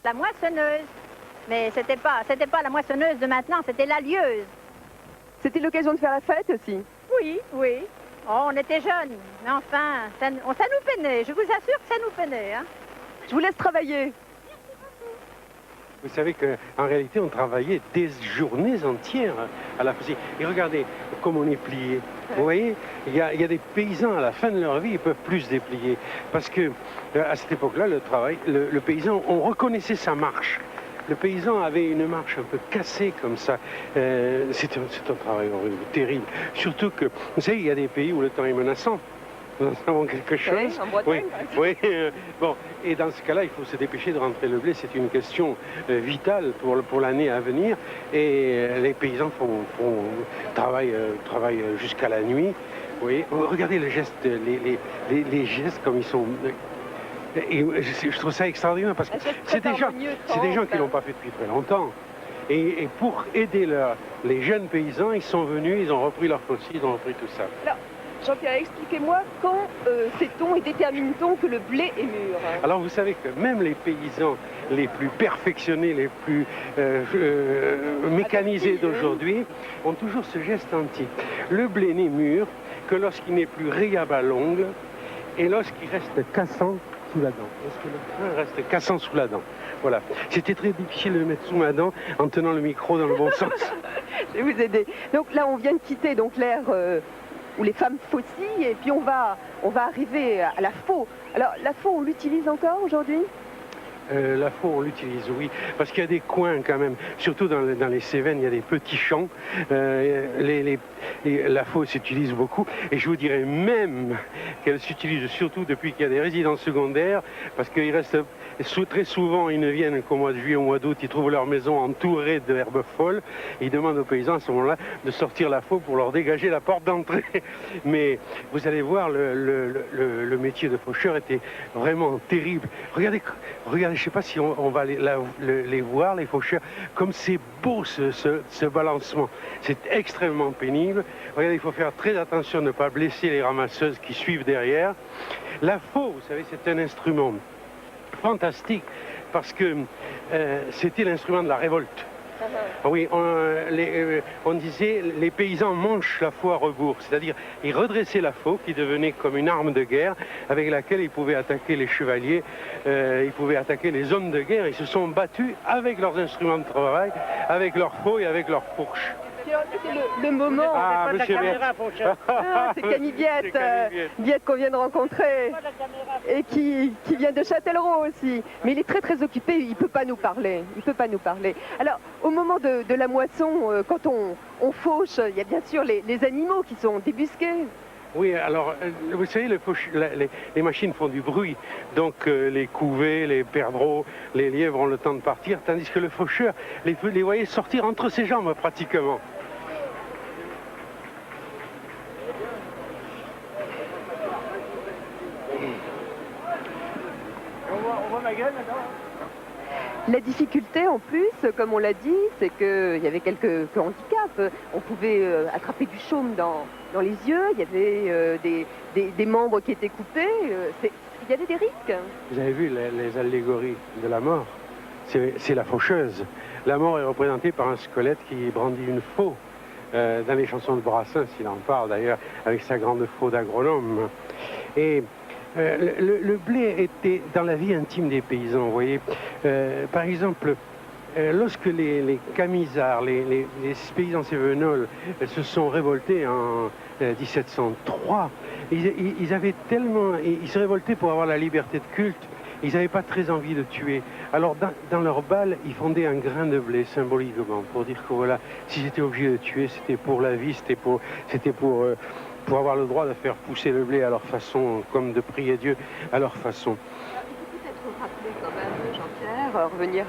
la moissonneuse. Mais c'était pas la moissonneuse de maintenant, c'était la lieuse. C'était l'occasion de faire la fête aussi? Oui, oui. Oh, on était jeunes, mais enfin, ça nous peinait. Je vous assure que ça nous peinait. Hein. Je vous laisse travailler. Vous savez qu'en réalité, on travaillait des journées entières à la faucille. Et regardez comme on est plié. Vous voyez, il y a des paysans, à la fin de leur vie, ils peuvent plus se déplier. Parce que à cette époque-là, le paysan, on reconnaissait sa marche. Le paysan avait une marche un peu cassée comme ça. C'est un travail horrible, terrible. Surtout que, vous savez, il y a des pays où le temps est menaçant. Nous en savons quelque chose. Oui, en Bretagne, par exemple. Oui, bon, et dans ce cas-là, il faut se dépêcher de rentrer le blé. C'est une question vitale pour l'année à venir. Et les paysans travaillent jusqu'à la nuit. Oui, regardez les gestes, les gestes comme ils sont. Et je trouve ça extraordinaire parce que c'est des gens qui l'ont pas fait depuis très longtemps. Et pour aider les jeunes paysans, ils sont venus, ils ont repris leur faucille, ils ont repris tout ça. Alors, Jean-Pierre, expliquez-moi quand sait-on et détermine-t-on que le blé est mûr? Alors vous savez que même les paysans les plus perfectionnés, les plus mécanisés d'aujourd'hui ont toujours ce geste antique. Le blé n'est mûr que lorsqu'il n'est plus rayable à l'ongle et lorsqu'il reste cassant sous la dent. Lorsque le grain reste cassant sous la dent. Voilà. C'était très difficile de le mettre sous ma dent en tenant le micro dans le bon sens. Je vais vous aider. Donc là, on vient de quitter l'ère où les femmes faucillent et puis on va arriver à la faux. Alors la faux, on l'utilise encore aujourd'hui? La faux, on l'utilise, oui, parce qu'il y a des coins quand même, surtout dans les Cévennes, il y a des petits champs. La faux s'utilise beaucoup, et je vous dirais même qu'elle s'utilise surtout depuis qu'il y a des résidences secondaires, parce qu'il reste très souvent, ils ne viennent qu'au mois de juillet, au mois d'août, ils trouvent leur maison entourée d'herbes folles, et ils demandent aux paysans à ce moment-là de sortir la faux pour leur dégager la porte d'entrée. Mais vous allez voir, le métier de faucheur était vraiment terrible. Regardez, je ne sais pas si on va les voir, les faucheurs, comme c'est beau ce balancement. C'est extrêmement pénible. Regardez, il faut faire très attention de ne pas blesser les ramasseuses qui suivent derrière. La faux, vous savez, c'est un instrument fantastique parce que c'était l'instrument de la révolte. Oui, on disait les paysans mangent la faux à rebours, c'est-à-dire ils redressaient la faux qui devenait comme une arme de guerre avec laquelle ils pouvaient attaquer les chevaliers, ils pouvaient attaquer les hommes de guerre. Ils se sont battus avec leurs instruments de travail, avec leurs faux et avec leurs fourches. C'est le moment. Ah, monsieur c'est Camille Viette, Viette qu'on vient de rencontrer et qui vient de Châtellerault aussi. Mais il est très très occupé, il ne peut pas nous parler. Alors, au moment de la moisson, quand on fauche, il y a bien sûr les animaux qui sont débusqués. Oui, alors, vous savez, les machines font du bruit, donc les couvées, les perdreaux, les lièvres ont le temps de partir, tandis que le faucheur, les voyait sortir entre ses jambes pratiquement. On voit ma gueule maintenant. La difficulté en plus, comme on l'a dit, c'est qu'il y avait quelques handicaps. On pouvait attraper du chaume dans les yeux, il y avait des membres qui étaient coupés, il y avait des risques. Vous avez vu les allégories de la mort? C'est la faucheuse. La mort est représentée par un squelette qui brandit une faux. Dans les chansons de Brassens, il en parle d'ailleurs, avec sa grande faux d'agronome. Et le blé était dans la vie intime des paysans, vous voyez. Par exemple, lorsque les camisards, les paysans cévenols se sont révoltés en 1703, ils avaient tellement... Ils se révoltaient pour avoir la liberté de culte. Ils n'avaient pas très envie de tuer. Alors, dans leur bal, ils fondaient un grain de blé, symboliquement, pour dire que voilà, si j'étais obligé de tuer, c'était pour la vie, c'était pour avoir le droit de faire pousser le blé à leur façon, comme de prier Dieu à leur façon. Il faut peut-être rappeler quand même, Jean-Pierre, revenir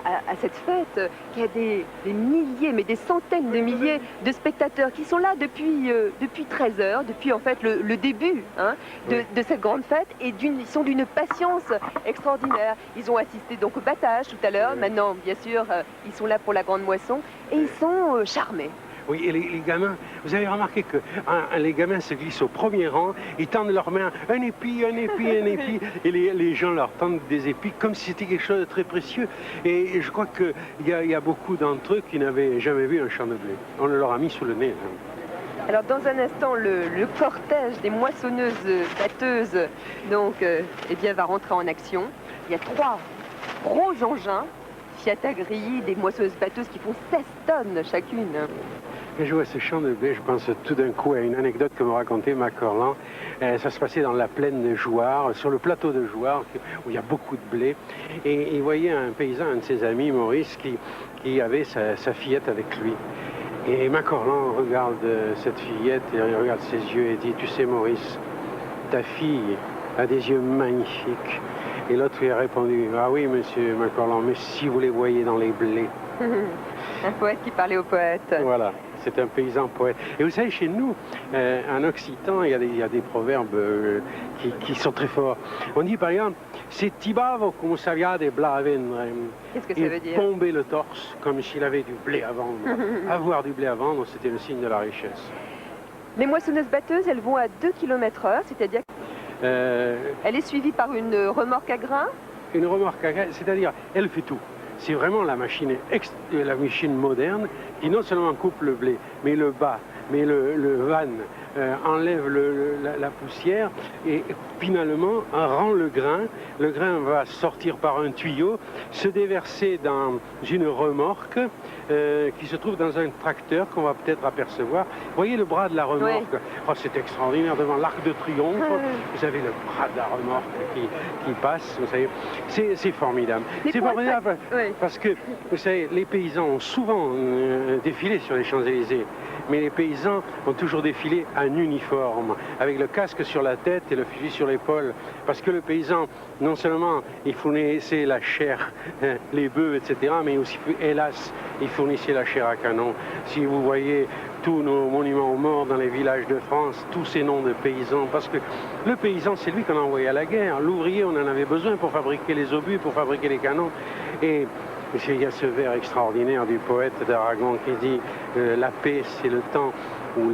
à cette fête, qu'il y a des milliers, mais des centaines de milliers de spectateurs qui sont là depuis 13 heures, depuis en fait le début de cette grande fête, et ils sont d'une patience extraordinaire. Ils ont assisté donc au battage tout à l'heure, maintenant bien sûr ils sont là pour la grande moisson, et ils sont charmés. Oui, et les gamins, vous avez remarqué que les gamins se glissent au premier rang, ils tendent leurs mains, un épi, un épi, un épi, et les gens leur tendent des épis comme si c'était quelque chose de très précieux. Et je crois qu'il y a beaucoup d'entre eux qui n'avaient jamais vu un champ de blé. On le leur a mis sous le nez. Alors dans un instant, le cortège des moissonneuses-batteuses donc, eh bien, va rentrer en action. Il y a 3 gros engins, Fiat Agri, des moissonneuses-batteuses qui font 16 tonnes chacune. Quand je vois ce champ de blé, je pense tout d'un coup à une anecdote que me racontait Macorlan. Ça se passait dans la plaine de Jouarre, sur le plateau de Jouarre, où il y a beaucoup de blé. Et il voyait un paysan, un de ses amis, Maurice, qui avait sa fillette avec lui. Et Macorlan regarde cette fillette et il regarde ses yeux et dit, tu sais Maurice, ta fille a des yeux magnifiques. Et l'autre lui a répondu, ah oui monsieur Macorlan, mais si vous les voyez dans les blés. Un poète qui parlait au poète. Voilà, c'est un paysan poète. Et vous savez, chez nous, en Occitan, il y a des proverbes qui sont très forts. On dit par exemple, c'est tibavo comme savia de bla à vendre. Qu'est-ce que ça veut dire? Tomber le torse comme s'il avait du blé à vendre. Avoir du blé à vendre, c'était le signe de la richesse. Les moissonneuses-batteuses, elles vont à 2 km/h, c'est-à-dire elle est suivie par une remorque à grains. Une remorque à grains, c'est-à-dire, elle fait tout. C'est vraiment la machine moderne qui non seulement coupe le blé, mais le bat, mais le vanne, enlève la poussière et finalement rend le grain. Le grain va sortir par un tuyau, se déverser dans une remorque qui se trouve dans un tracteur qu'on va peut-être apercevoir. Vous voyez le bras de la remorque? Oui. Oh, c'est extraordinaire, devant l'Arc de Triomphe, vous avez le bras de la remorque qui passe, vous savez. C'est formidable. C'est formidable parce que, vous savez, les paysans ont souvent défilé sur les Champs-Élysées, mais les paysans ont toujours défilé en uniforme, avec le casque sur la tête et le fusil sur l'épaule. Parce que le paysan, non seulement il fournissait la chair, les bœufs, etc., mais aussi, hélas, il fournissait la chair à canon. Si vous voyez tous nos monuments aux morts dans les villages de France, tous ces noms de paysans, parce que le paysan, c'est lui qu'on a envoyé à la guerre. L'ouvrier, on en avait besoin pour fabriquer les obus, pour fabriquer les canons. Et il y a ce vers extraordinaire du poète d'Aragon qui dit la paix, c'est le temps où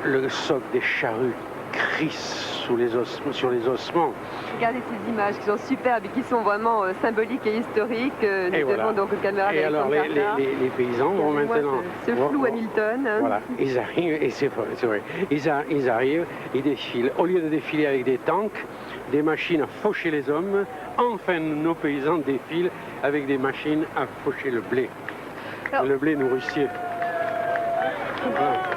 le soc des charrues crisse sur les ossements. Regardez ces images qui sont superbes et qui sont vraiment symboliques et historiques. Nous avons donc le caméra et alors les paysans vont maintenant... Ce flou Hamilton. Voilà, ils arrivent, et c'est vrai, ils arrivent, ils défilent. Au lieu de défiler avec des tanks, des machines à faucher les hommes, enfin nos paysans défilent avec des machines à faucher le blé. Alors, le blé nourricier.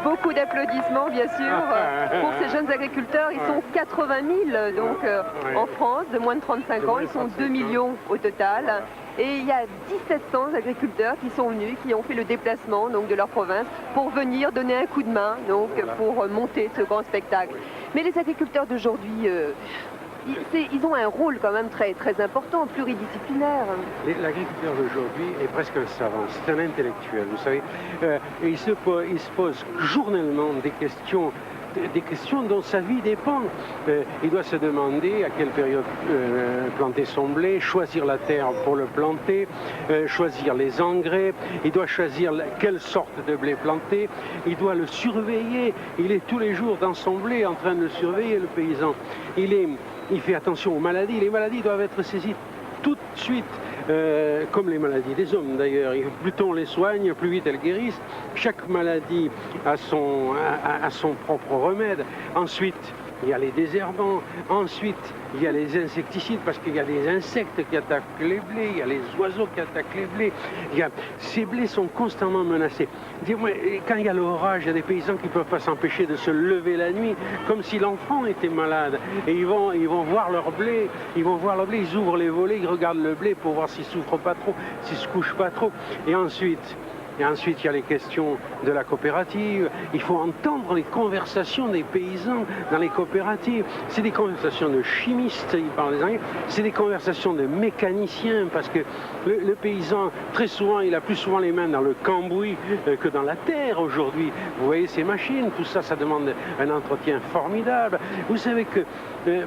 Beaucoup d'applaudissements, bien sûr, pour ces jeunes agriculteurs. Ils sont 80 000 donc, en France, de moins de 35 ans. Ils sont 2 millions au total. Et il y a 1700 agriculteurs qui sont venus, qui ont fait le déplacement donc, de leur province pour venir donner un coup de main donc, pour monter ce grand spectacle. Mais les agriculteurs d'aujourd'hui... ils ont un rôle quand même très, très important, pluridisciplinaire. L'agriculteur d'aujourd'hui est presque un savant, c'est un intellectuel, vous savez. Il se pose journellement des questions dont sa vie dépend. Il doit se demander à quelle période planter son blé, choisir la terre pour le planter, choisir les engrais, il doit choisir quelle sorte de blé planter, il doit le surveiller. Il est tous les jours dans son blé en train de le surveiller, le paysan. Il fait attention aux maladies. Les maladies doivent être saisies tout de suite, comme les maladies des hommes d'ailleurs. Plus tôt on les soigne, plus vite elles guérissent. Chaque maladie a son propre remède. Ensuite, il y a les désherbants. Ensuite, il y a les insecticides parce qu'il y a des insectes qui attaquent les blés, il y a les oiseaux qui attaquent les blés. Ces blés sont constamment menacés. Quand il y a l'orage, il y a des paysans qui ne peuvent pas s'empêcher de se lever la nuit comme si l'enfant était malade. Et ils vont voir leur blé, ils ouvrent les volets, ils regardent le blé pour voir s'il ne souffre pas trop, s'il ne se couche pas trop. Et ensuite, il y a les questions de la coopérative. Il faut entendre les conversations des paysans dans les coopératives. C'est des conversations de chimistes, ils parlent des Anglais. C'est des conversations de mécaniciens, parce que le paysan, très souvent, il a plus souvent les mains dans le cambouis que dans la terre aujourd'hui. Vous voyez ces machines, tout ça, ça demande un entretien formidable. Vous savez que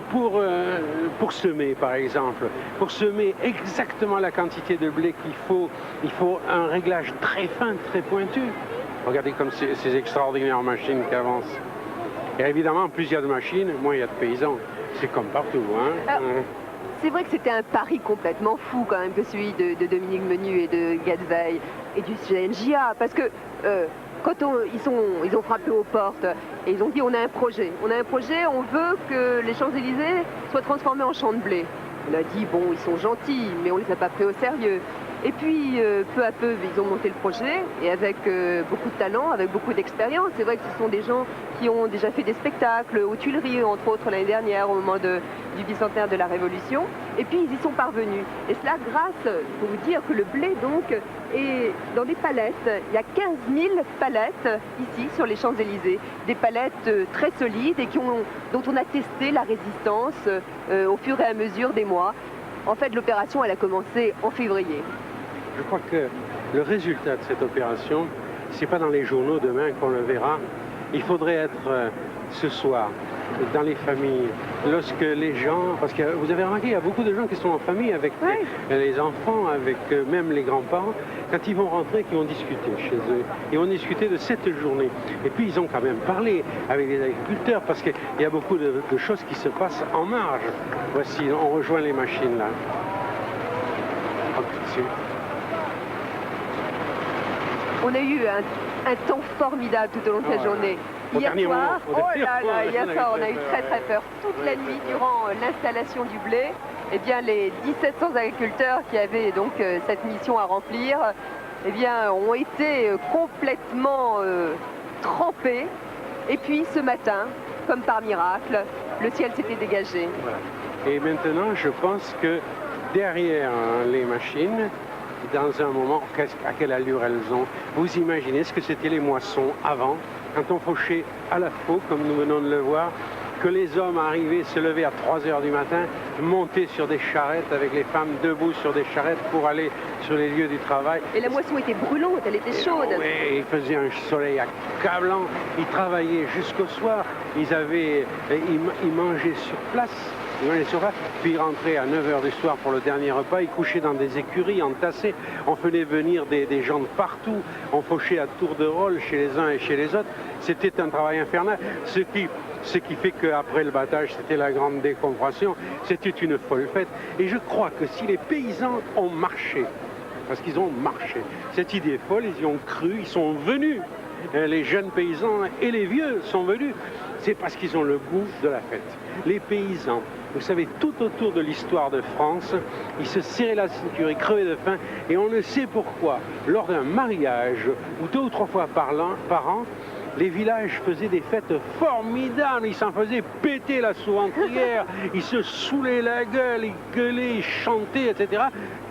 pour semer, par exemple, pour semer exactement la quantité de blé qu'il faut, il faut un réglage très fin, très pointu. Regardez comme ces extraordinaires machines qui avancent. Et évidemment, plus il y a de machines, moins il y a de paysans. C'est comme partout, hein. Alors, c'est vrai que c'était un pari complètement fou quand même que celui de Dominique Menu et de Gadveil et du CNJA, parce que quand ils ont frappé aux portes et ils ont dit on a un projet, on veut que les Champs-Élysées soient transformés en champs de blé. On a dit bon, ils sont gentils, mais on les a pas pris au sérieux. Et puis, peu à peu, ils ont monté le projet, et avec beaucoup de talent, avec beaucoup d'expérience. C'est vrai que ce sont des gens qui ont déjà fait des spectacles aux Tuileries, entre autres l'année dernière, au moment du bicentenaire de la Révolution. Et puis, ils y sont parvenus. Et cela grâce, pour vous dire que le blé, donc, est dans des palettes. Il y a 15 000 palettes ici, sur les Champs-Élysées. Des palettes très solides et dont on a testé la résistance au fur et à mesure des mois. En fait, l'opération, elle a commencé en février. Je crois que le résultat de cette opération, c'est pas dans les journaux demain qu'on le verra. Il faudrait être ce soir dans les familles, lorsque les gens, parce que vous avez remarqué, il y a beaucoup de gens qui sont en famille avec les enfants, avec même les grands-parents, quand ils vont rentrer, qui vont discuter chez eux. Ils vont discuter de cette journée. Et puis ils ont quand même parlé avec les agriculteurs, parce qu'il y a beaucoup de choses qui se passent en marge. Voici, on rejoint les machines là. On a eu un temps formidable tout au long de cette journée. Hier soir, on a eu très très peur. Toute la nuit, durant l'installation du blé, eh bien, les 1700 agriculteurs qui avaient donc cette mission à remplir, eh bien, ont été complètement trempés. Et puis ce matin, comme par miracle, le ciel s'était dégagé. Voilà. Et maintenant, je pense que derrière les machines, dans un moment, à quelle allure elles ont. Vous imaginez ce que c'était les moissons avant, quand on fauchait à la faux, comme nous venons de le voir, que les hommes arrivaient, se levaient à 3 h du matin, montaient sur des charrettes avec les femmes debout sur des charrettes pour aller sur les lieux du travail. Et la moisson était brûlante, elle était chaude. Oui, il faisait un soleil accablant, ils travaillaient jusqu'au soir, ils mangeaient sur place. Puis ils rentraient à 9 h du soir pour le dernier repas, ils couchaient dans des écuries entassées, on faisait venir des gens de partout, on fauchait à tour de rôle chez les uns et chez les autres. C'était un travail infernal, ce qui fait qu'après le battage, c'était la grande décompression, c'était une folle fête. Et je crois que si les paysans ont marché, parce qu'ils ont marché, cette idée folle, ils y ont cru, ils sont venus. Les jeunes paysans et les vieux sont venus, c'est parce qu'ils ont le goût de la fête. Les paysans, vous savez, tout autour de l'histoire de France, ils se serraient la ceinture, ils crevaient de faim, et on ne sait pourquoi, lors d'un mariage, ou 2 ou 3 fois par an, les villages faisaient des fêtes formidables, ils s'en faisaient péter la sous-ventrière, ils se saoulaient la gueule, ils gueulaient, ils chantaient, etc.,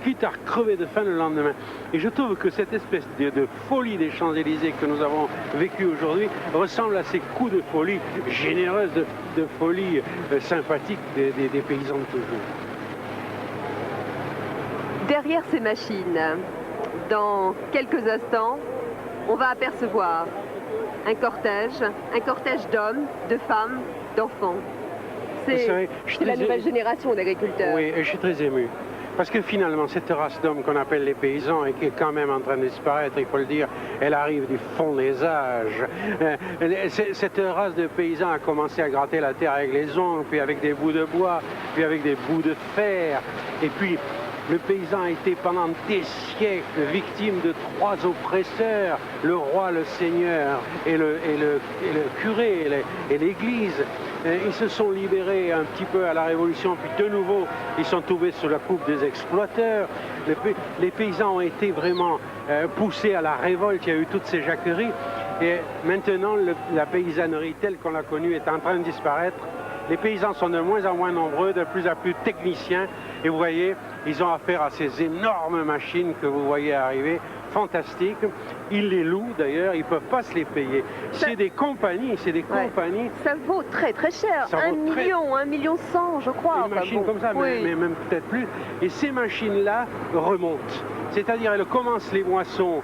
quitte à crever de faim le lendemain. Et je trouve que cette espèce de folie des Champs-Élysées que nous avons vécue aujourd'hui ressemble à ces coups de folie généreuse, de folie sympathique des paysans de toujours. Derrière ces machines, dans quelques instants, on va apercevoir un cortège d'hommes, de femmes, d'enfants. C'est la nouvelle génération d'agriculteurs. Oui, et je suis très ému. Parce que finalement, cette race d'hommes qu'on appelle les paysans et qui est quand même en train de disparaître, il faut le dire, elle arrive du fond des âges. Cette race de paysans a commencé à gratter la terre avec les ongles, puis avec des bouts de bois, puis avec des bouts de fer. Et puis, le paysan a été pendant des siècles victime de 3 oppresseurs, le roi, le seigneur et le curé et l'église. Ils se sont libérés un petit peu à la Révolution, puis de nouveau, ils sont tombés sous la coupe des exploiteurs. Les paysans ont été vraiment poussés à la révolte, il y a eu toutes ces jacqueries. Et maintenant, la paysannerie telle qu'on l'a connue est en train de disparaître. Les paysans sont de moins en moins nombreux, de plus en plus techniciens. Et vous voyez, ils ont affaire à ces énormes machines que vous voyez arriver, fantastiques. Ils les louent d'ailleurs, ils ne peuvent pas se les payer. C'est des compagnies, compagnies. Ça vaut très très cher, 1 million, 1,1 million, je crois. Une machine comme ça, oui. mais même peut-être plus. Et ces machines-là remontent. C'est-à-dire, elles commencent les moissons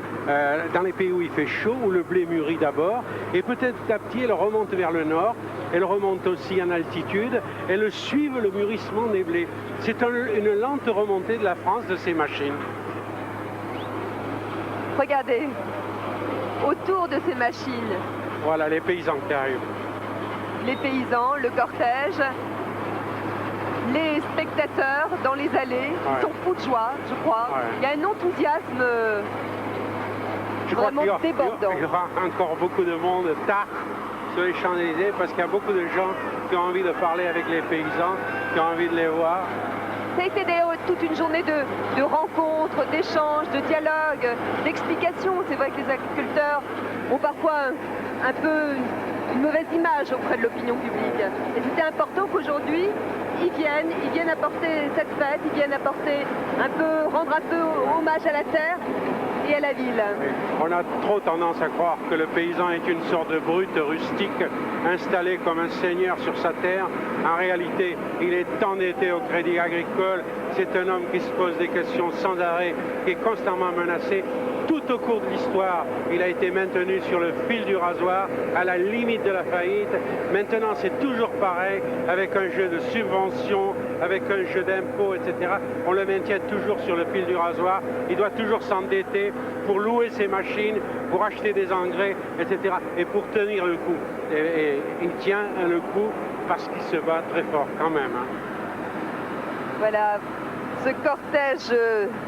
dans les pays où il fait chaud, où le blé mûrit d'abord, et petit à petit, elles remontent vers le nord, elles remontent aussi en altitude, elles suivent le mûrissement des blés. C'est une lente remontée de la France de ces machines. Regardez, autour de ces machines, Voilà les paysans qui arrivent. les paysans, le cortège, les spectateurs dans les allées, ils sont fous de joie, je crois. Ouais. Il y a un enthousiasme Je crois vraiment qu'il débordant. y aura encore beaucoup de monde tard sur les Champs-Élysées parce qu'il y a beaucoup de gens qui ont envie de parler avec les paysans, qui ont envie de les voir. Ça a été d'ailleurs toute une journée de rencontres, d'échanges, de dialogues, d'explications. C'est vrai que les agriculteurs ont parfois un peu une mauvaise image auprès de l'opinion publique. Et c'était important qu'aujourd'hui, ils viennent apporter cette fête, ils viennent apporter rendre un peu hommage à la terre et à la ville. On a trop tendance à croire que le paysan est une sorte de brute rustique installé comme un seigneur sur sa terre. En réalité, il est endetté au Crédit Agricole. C'est un homme qui se pose des questions sans arrêt, qui est constamment menacé. Tout au cours de l'histoire, il a été maintenu sur le fil du rasoir, à la limite de la faillite. Maintenant, c'est toujours pareil, avec un jeu de subventions, avec un jeu d'impôts, etc. On le maintient toujours sur le fil du rasoir. Il doit toujours s'endetter pour louer ses machines, pour acheter des engrais, etc. Et pour tenir le coup. Et il tient le coup parce qu'il se bat très fort quand même. Hein. Voilà, ce cortège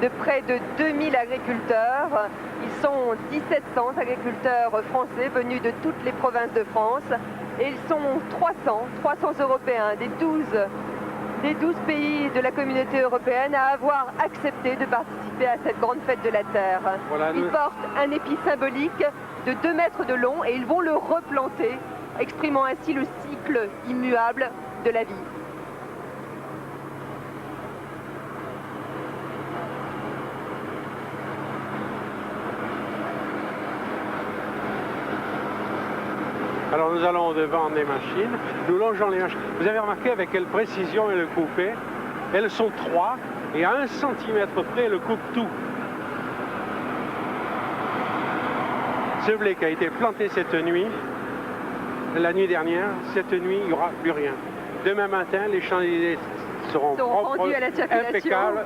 de près de 2000 agriculteurs. Ils sont 1700 agriculteurs français venus de toutes les provinces de France. Et ils sont 300 Européens des 12 pays de la communauté européenne à avoir accepté de participer à cette grande fête de la terre. Voilà, ils portent un épi symbolique de 2 mètres de long et ils vont le replanter, exprimant ainsi le cycle immuable de la vie. Alors nous allons au-devant des machines, nous longeons les machines. Vous avez remarqué avec quelle précision elles coupaient? Elles sont 3 et à 1 centimètre près, elles coupent tout. Ce blé qui a été planté cette nuit, la nuit dernière, cette nuit, il n'y aura plus rien. Demain matin, les Champs-Élysées seront propres, rendus à la circulation. impeccables,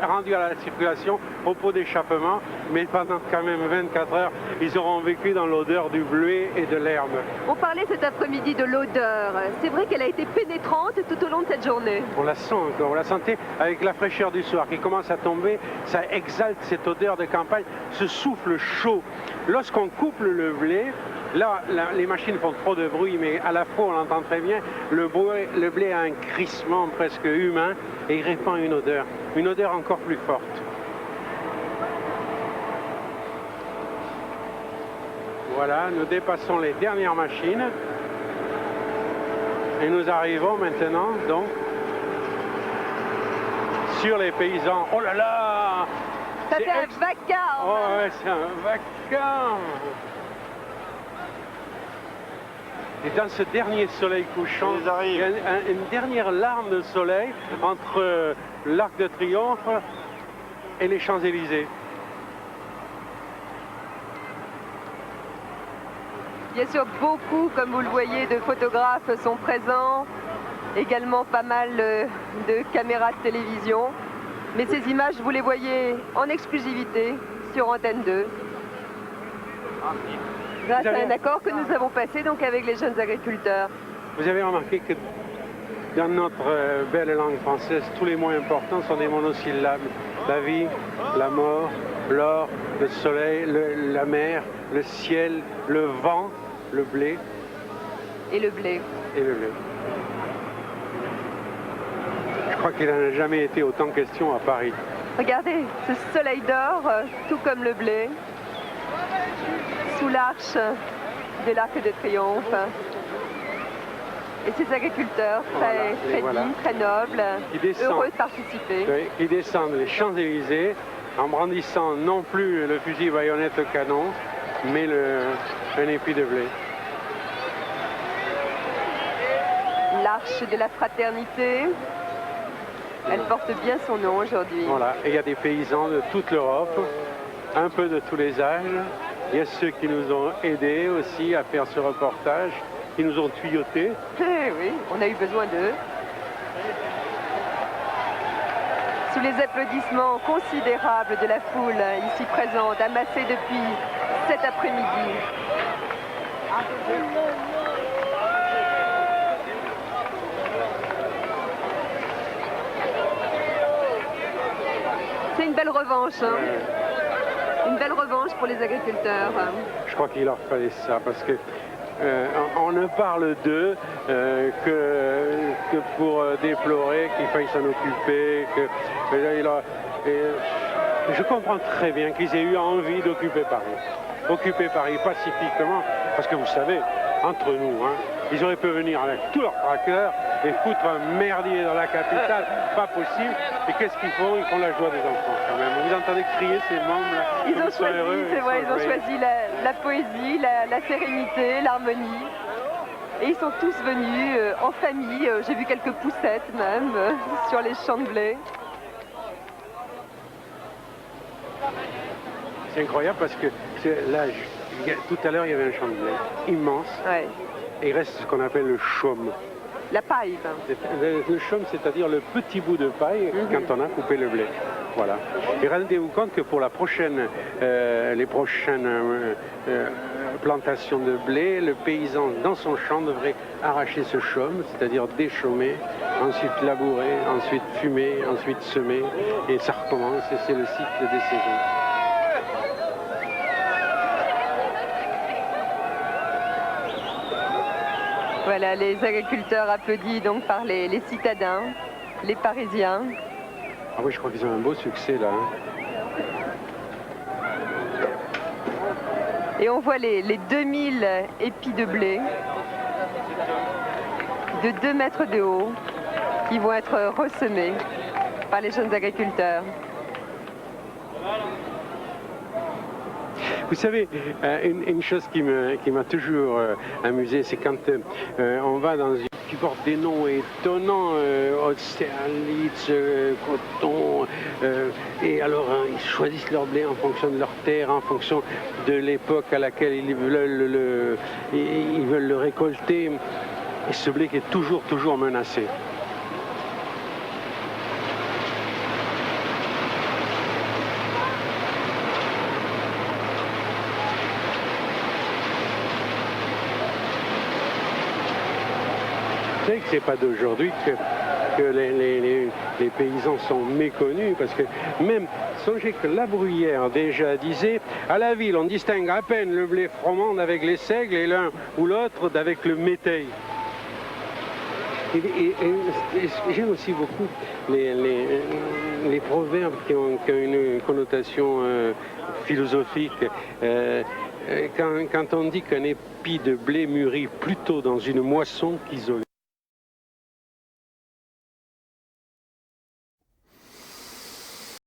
rendus à la circulation, au pot d'échappement, mais pendant quand même 24 heures, ils auront vécu dans l'odeur du blé et de l'herbe. On parlait cet après-midi de l'odeur. C'est vrai qu'elle a été pénétrante tout au long de cette journée. On la sent encore, on la sentait avec la fraîcheur du soir qui commence à tomber, ça exalte cette odeur de campagne, ce souffle chaud. Lorsqu'on coupe le blé, là, les machines font trop de bruit, mais à la fois on l'entend très bien, le blé a un crissement presque humain et il répand une odeur encore plus forte. Voilà, nous dépassons les dernières machines et nous arrivons maintenant donc sur les paysans. Oh là là! Ça fait un vacarme. Oh ouais, c'est un vacarme. Et dans ce dernier soleil couchant, il y a une dernière larme de soleil entre l'Arc de Triomphe et les Champs-Élysées. Bien sûr, beaucoup, comme vous le voyez, de photographes sont présents. Également pas mal de caméras de télévision. Mais ces images, vous les voyez en exclusivité sur Antenne 2. Grâce à un accord que nous avons passé donc avec les jeunes agriculteurs. Vous avez remarqué que dans notre belle langue française, tous les mots importants sont des monosyllabes. La vie, la mort, l'or, le soleil, la mer, le ciel, le vent, le blé. Et le blé. Et le blé. Je crois qu'il n'en a jamais été autant question à Paris. Regardez, ce soleil d'or, tout comme le blé, sous l'arche de l'Arc de Triomphe. Et ces agriculteurs très voilà, dignes, très nobles, heureux de participer. Oui, qui descendent les Champs-Élysées en brandissant non plus le fusil baïonnette canon, mais un épi de blé. L'arche de la fraternité, elle porte bien son nom aujourd'hui. Voilà, et il y a des paysans de toute l'Europe, un peu de tous les âges. Il y a ceux qui nous ont aidés aussi à faire ce reportage, qui nous ont tuyautés. Eh oui, on a eu besoin d'eux. Sous les applaudissements considérables de la foule ici présente, amassée depuis cet après-midi. C'est une belle revanche, hein. Une belle revanche pour les agriculteurs. Je crois qu'il leur fallait ça, parce que on ne parle d'eux que pour déplorer qu'il faille s'en occuper. Je comprends très bien qu'ils aient eu envie d'occuper Paris. Occuper Paris pacifiquement, parce que vous savez, entre nous, hein, ils auraient pu venir avec tous leurs tracteurs et foutre un merdier dans la capitale, pas possible. Et qu'est-ce qu'ils font? Ils font la joie des enfants quand même. Vous entendez crier ces membres là? Ils ont choisi, c'est vrai, ils ont choisi la poésie, la sérénité, l'harmonie. Et ils sont tous venus en famille. J'ai vu quelques poussettes même sur les champs de blé. C'est incroyable parce que là, tout à l'heure, il y avait un champ de blé immense. Ouais. Et il reste ce qu'on appelle le chaume. La paille. Le chaume, c'est-à-dire le petit bout de paille quand on a coupé le blé. Voilà. Et rendez-vous compte que pour les prochaines plantations de blé, le paysan dans son champ devrait arracher ce chaume, c'est-à-dire déchaumer, ensuite labourer, ensuite fumer, ensuite semer, et ça recommence, et c'est le cycle des saisons. Voilà, les agriculteurs applaudis donc par les citadins, les Parisiens. Ah oui, je crois qu'ils ont un beau succès là. Hein. Et on voit les 2000 épis de blé de 2 mètres de haut qui vont être ressemés par les jeunes agriculteurs. Vous savez, une chose qui m'a toujours amusé, c'est quand on va dans une qui porte des noms étonnants, Austerlitz, Coton, et alors ils choisissent leur blé en fonction de leur terre, en fonction de l'époque à laquelle ils veulent le récolter, et ce blé qui est toujours menacé. Vous savez que c'est pas d'aujourd'hui que les paysans sont méconnus, parce que même, songez que La Bruyère déjà disait, à la ville on distingue à peine le blé froment avec les seigles et l'un ou l'autre avec le méteil. Et j'aime aussi beaucoup les proverbes qui ont une connotation philosophique. Quand on dit qu'un épi de blé mûrit plutôt dans une moisson qu'isolé.